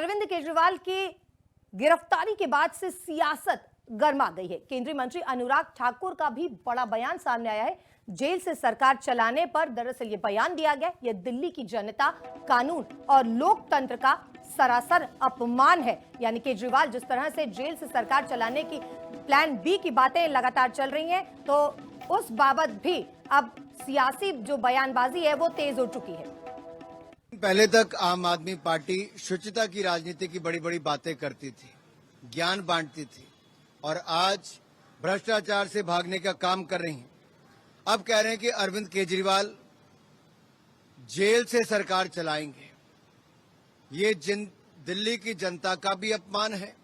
अरविंद केजरीवाल की गिरफ्तारी के बाद से सियासत गर्मा गई है। केंद्रीय मंत्री अनुराग ठाकुर का भी बड़ा बयान सामने आया है। जेल से सरकार चलाने पर दरअसल ये बयान दिया गया, यह दिल्ली की जनता, कानून और लोकतंत्र का सरासर अपमान है। यानी केजरीवाल जिस तरह से जेल से सरकार चलाने की प्लान बी की बातें लगातार चल रही हैं, तो उस बाबत भी अब सियासी जो बयानबाजी है वो तेज हो चुकी है। पहले तक आम आदमी पार्टी शुचिता की राजनीति की बड़ी बड़ी बातें करती थी, ज्ञान बांटती थी, और आज भ्रष्टाचार से भागने का काम कर रही हैं। अब कह रहे हैं कि अरविंद केजरीवाल जेल से सरकार चलाएंगे। ये दिल्ली की जनता का भी अपमान है,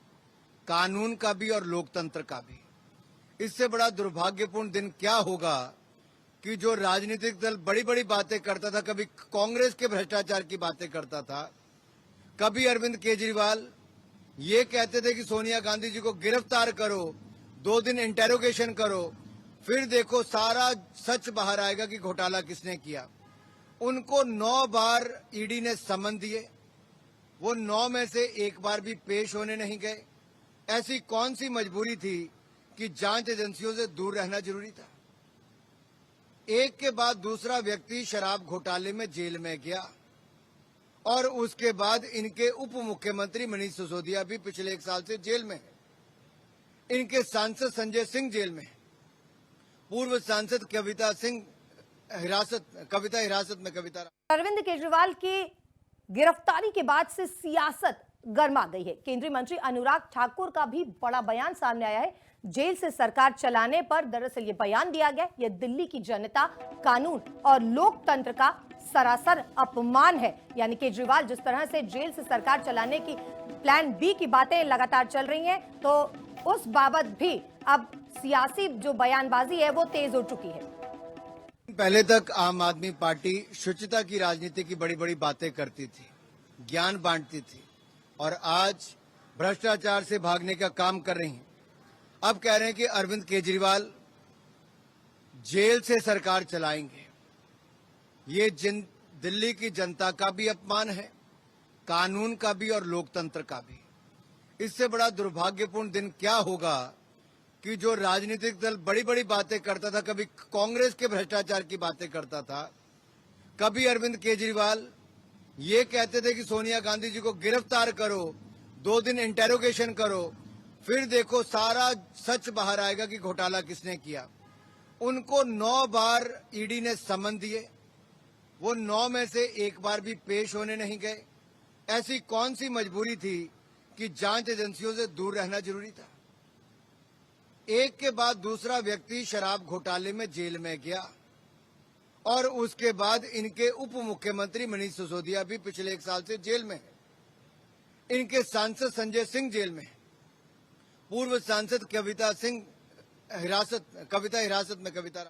कानून का भी और लोकतंत्र का भी। इससे बड़ा दुर्भाग्यपूर्ण दिन क्या होगा कि जो राजनीतिक दल बड़ी बड़ी बातें करता था, कभी कांग्रेस के भ्रष्टाचार की बातें करता था, कभी अरविंद केजरीवाल ये कहते थे कि सोनिया गांधी जी को गिरफ्तार करो, 2 दिन इंटेरोगेशन करो, फिर देखो सारा सच बाहर आएगा कि घोटाला किसने किया। उनको 9 बार ईडी ने समन दिए, वो 9 में से एक बार भी पेश होने नहीं गए। ऐसी कौन सी मजबूरी थी कि जांच एजेंसियों से दूर रहना जरूरी था। एक के बाद दूसरा व्यक्ति शराब घोटाले में जेल में गया, और उसके बाद इनके उप मुख्यमंत्री मनीष सिसोदिया भी पिछले 1 साल से जेल में है। इनके सांसद संजय सिंह जेल में है। पूर्व सांसद कविता हिरासत में कविता। अरविंद केजरीवाल की गिरफ्तारी के बाद से सियासत गर्मा गई है। केंद्रीय मंत्री अनुराग ठाकुर का भी बड़ा बयान सामने आया है। जेल से सरकार चलाने पर दरअसल ये बयान दिया गया, यह दिल्ली की जनता, कानून और लोकतंत्र का सरासर अपमान है। यानी केजरीवाल जिस तरह से जेल से सरकार चलाने की प्लान बी की बातें लगातार चल रही हैं, तो उस बाबत भी अब सियासी जो बयानबाजी है वो तेज हो चुकी है। पहले तक आम आदमी पार्टी शुचिता की राजनीति की बड़ी बड़ी बातें करती थी, ज्ञान बांटती थी, और आज भ्रष्टाचार से भागने का काम कर रही हैं। अब कह रहे हैं कि अरविंद केजरीवाल जेल से सरकार चलाएंगे। ये दिल्ली की जनता का भी अपमान है, कानून का भी और लोकतंत्र का भी। इससे बड़ा दुर्भाग्यपूर्ण दिन क्या होगा कि जो राजनीतिक दल बड़ी बड़ी बातें करता था, कभी कांग्रेस के भ्रष्टाचार की बातें करता था, कभी अरविंद केजरीवाल ये कहते थे कि सोनिया गांधी जी को गिरफ्तार करो, 2 दिन इंटेरोगेशन करो, फिर देखो सारा सच बाहर आएगा कि घोटाला किसने किया। उनको 9 बार ईडी ने समन दिए, वो 9 में से एक बार भी पेश होने नहीं गए। ऐसी कौन सी मजबूरी थी कि जांच एजेंसियों से दूर रहना जरूरी था। एक के बाद दूसरा व्यक्ति शराब घोटाले में जेल में गया, और उसके बाद इनके उप मुख्यमंत्री मनीष सिसोदिया भी पिछले 1 साल से जेल में है। इनके सांसद संजय सिंह जेल में है। पूर्व सांसद कविता हिरासत में कविता।